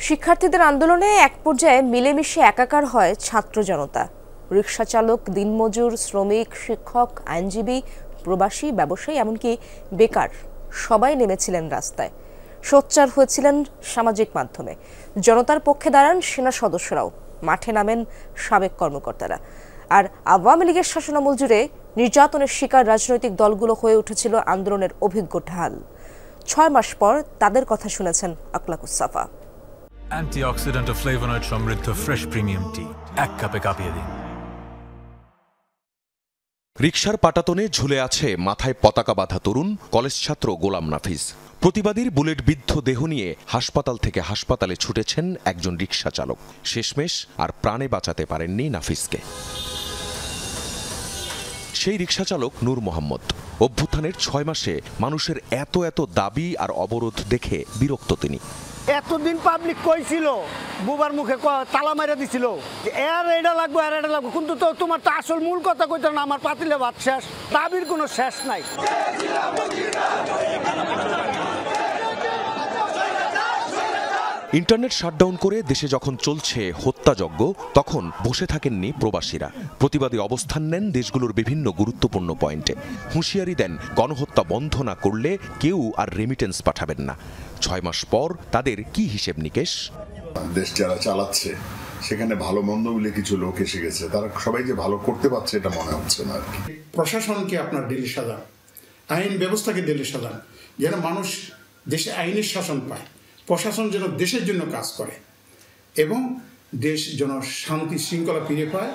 শিক্ষার্থীদের আন্দোলনে এক পর্যায়ে মিলেমিশে একাকার হয় ছাত্র জনতা। রিকশা চালক, দিনমজুর, শ্রমিক, শিক্ষক, আইনজীবী, প্রবাসী, ব্যবসায়ী, এমনকি বেকার সবাই নেমেছিলেন রাস্তায়। সোচ্চার হয়েছিলেন সামাজিক মাধ্যমে। জনতার পক্ষে দাঁড়ান সেনা সদস্যরাও, মাঠে নামেন সাবেক কর্মকর্তারা। আর আওয়ামী লীগের শাসনামল জুড়ে নির্যাতনের শিকার রাজনৈতিক দলগুলো হয়ে উঠেছিল আন্দোলনের অভিজ্ঞ ঢাল। 6 মাস পর তাদের কথা শুনেছেন আখলাকুস সাফা। অ্যান্টিঅক্সিডেন্ট ও ফ্লেভোনয়েড সমৃদ্ধ ফ্রেশ প্রিমিয়াম টি এক কাপে কাঁপিয়ে দিন। রিকশার পাটাতনে ঝুলে আছে মাথায় পতাকা বাঁধা তরুণ কলেজ ছাত্র গোলাম নাফিস। প্রতিবাদীর বুলেট বিদ্ধ দেহ নিয়ে হাসপাতাল থেকে হাসপাতালে ছুটেছেন একজন রিকশা চালক। শেষমেশ আর প্রাণে বাঁচাতে পারেননি নাফিসকে। সেই রিকশা চালক নূর মোহাম্মদ। অভ্যুত্থানের 6 মাসে মানুষের এত দাবি আর অবরোধ দেখে বিরক্ত তিনি। এতদিন পাবলিক কইছিল, বুবার মুখে তালা মারা দিছিল, এর এটা লাগবো আর এটা লাগবো, কিন্তু তো তোমার তো আসল মূল কথা কইতে না, আমার পাতিলে ভাত শেষ, দাবির কোনো শেষ নাই। ইন্টারনেট শাটডাউন করে দেশে যখন চলছে হত্যাযজ্ঞ, তখন বসে থাকেননি প্রবাসীরা। প্রতিবাদী অবস্থান নেন দেশগুলোর বিভিন্ন গুরুত্বপূর্ণ পয়েন্টে। হুঁশিয়ারি দেন, গণহত্যা বন্ধ না করলে কেউ আর রেমিটেন্স পাঠাবেন না। 6 মাস পর তাদের কি হিসেব নিকেশ? দেশ যারা চালাচ্ছে সেখানে ভালো মন্দ বলে কিছু লোক এসে গেছে, তারা সবাই যে ভালো করতে পারছে এটা মনে হচ্ছে না আর কি। প্রশাসনকে আপনার দিল্লি সাজান, আইন ব্যবস্থাকে দিল্লি সাজান, যেন মানুষ দেশে আইনের শাসন পায়, প্রশাসন যেন দেশের জন্য কাজ করে এবং দেশ যেন শান্তি শৃঙ্খলা ফিরে পায়।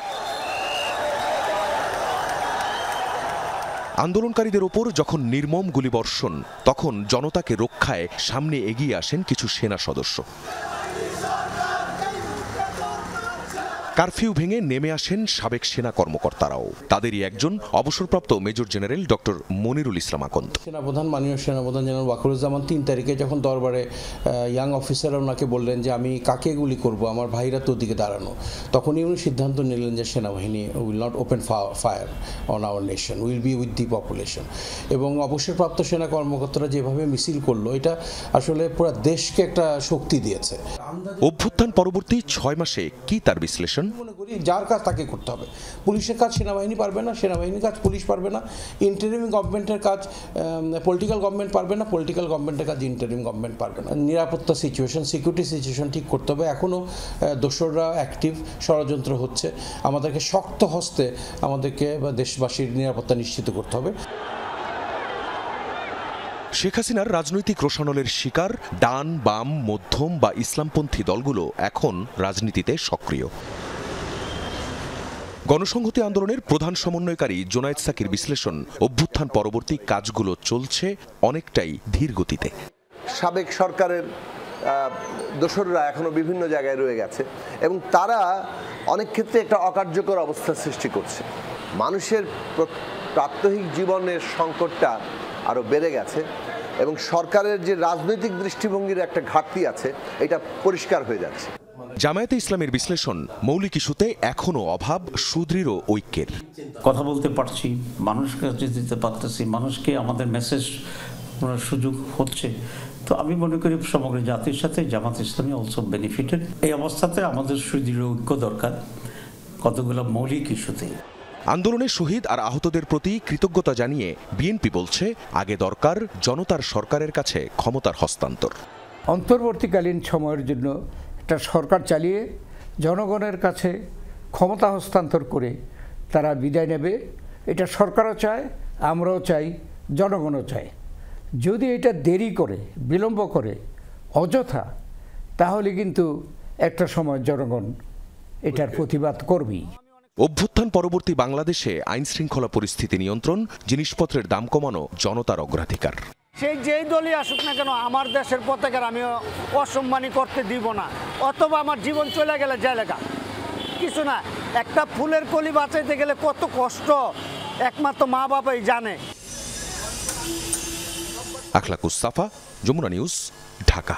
আন্দোলনকারীদের ওপর যখন নির্মম গুলিবর্ষণ, তখন জনতাকে রক্ষায় সামনে এগিয়ে আসেন কিছু সেনা সদস্য। কারফিউ ভেঙে নেমে আসেন সাবেক সেনা কর্মকর্তারাও। তাদেরই একজন অবসরপ্রাপ্ত মেজর জেনারেল ডক্টর মনিরুল ইসলাম আকন্দ। সেনাপ্রধান, মাননীয় সেনাপ্রধান জেনারেল ওয়াকারুজ্জামান 3 তারিখে যখন দরবারে ইয়াং অফিসাররা ওনাকে বললেন যে আমি কাকে গুলি করব, আমার ভাইরা তো ওদিকে দাঁড়ানো, তখনই উনি সিদ্ধান্ত নিলেন যে সেনাবাহিনী will not open fire on our nation, will be with the population. এবং অবসরপ্রাপ্ত সেনা কর্মকর্তারা যেভাবে মিছিল করলো, এটা আসলে পুরো দেশকে একটা শক্তি দিয়েছে। অভ্যুত্থান পরবর্তী 6 মাসে কি তার বিশ্লেষণ? মনে করি যার কাজ তাকে করতে হবে। পুলিশের কাজ সেনাবাহিনী পারবে না, সেনাবাহিনীর কাজ পুলিশ পারবে না, ইন্টারিম গভর্নমেন্টের কাজ পলিটিক্যাল গভর্নমেন্ট পারবে না, পলিটিক্যাল গভর্নমেন্টের কাজ ইন্টারিম গভর্নমেন্ট পারবে না। নিরাপত্তা সিচুয়েশন, সিকিউরিটি সিচুয়েশন ঠিক করতে হবে। এখনও দোসররা অ্যাক্টিভ, ষড়যন্ত্র হচ্ছে। আমাদেরকে শক্ত হস্তে আমাদেরকে বা দেশবাসীর নিরাপত্তা নিশ্চিত করতে হবে। শেখ হাসিনার রাজনৈতিক রোষানলের শিকার ডান, বাম, মধ্যম বা ইসলামপন্থী দলগুলো এখন রাজনীতিতে সক্রিয়। গণসংহতি আন্দোলনের প্রধান সমন্বয়কারী জোনায়েদ সাকির বিশ্লেষণ, অভ্যুত্থান পরবর্তী কাজগুলো চলছে অনেকটাই ধীর গতিতে। সাবেক সরকারের দোসররা এখনো বিভিন্ন জায়গায় রয়ে গেছে এবং তারা অনেক ক্ষেত্রে একটা অকার্যকর অবস্থা সৃষ্টি করছে। মানুষের প্রাত্যহিক জীবনের সংকটটা আরো বেড়ে গেছে এবং সরকারের যে রাজনৈতিক দৃষ্টিভঙ্গির একটা ঘাটতি আছে, এটা পরিষ্কার হয়ে যাচ্ছে। জামায়াতে ইসলামের বিশ্লেষণ, মৌলিক ইস্যুতে এখনো অভাব সুদৃঢ় ঐক্যের। কথা বলতে পারছি, মানুষকে দিতে পারতেছি, মানুষকে আমাদের মেসেজ সুযোগ হচ্ছে। তো আমি মনে করি সমগ্র জাতির সাথে জামাত ইসলামী অলসো বেনিফিটেড। এই অবস্থাতে আমাদের সুদৃঢ় ঐক্য দরকার কতগুলো মৌলিক ইস্যুতে। আন্দোলনে শহীদ আর আহতদের প্রতি কৃতজ্ঞতা জানিয়ে বিএনপি বলছে, আগে দরকার জনতার সরকারের কাছে ক্ষমতার হস্তান্তর। অন্তর্বর্তীকালীন সময়ের জন্য একটা সরকার চালিয়ে জনগণের কাছে ক্ষমতা হস্তান্তর করে তারা বিদায় নেবে, এটা সরকারও চায়, আমরাও চাই, জনগণও চায়। যদি এটা দেরি করে, বিলম্ব করে, অযথা, তাহলে কিন্তু একটা সময় জনগণ এটার প্রতিবাদ করবেই। অভ্যুত্থান পরবর্তী বাংলাদেশে আইন শৃঙ্খলা পরিস্থিতি নিয়ন্ত্রণ, জিনিসপত্রের দাম কমানো জনতার অগ্রাধিকার। সেই যেই দলই আসুক না কেন, আমার দেশের পতাকার আমি অসম্মানী করতে দিব না, অথবা আমার জীবন চলে গেলে জায়গা কিছু না। একটা ফুলের কলি বাঁচাইতে গেলে কত কষ্ট একমাত্র মা বাবাই জানে। আখলাকুস সাফা, যমুনা নিউজ, ঢাকা।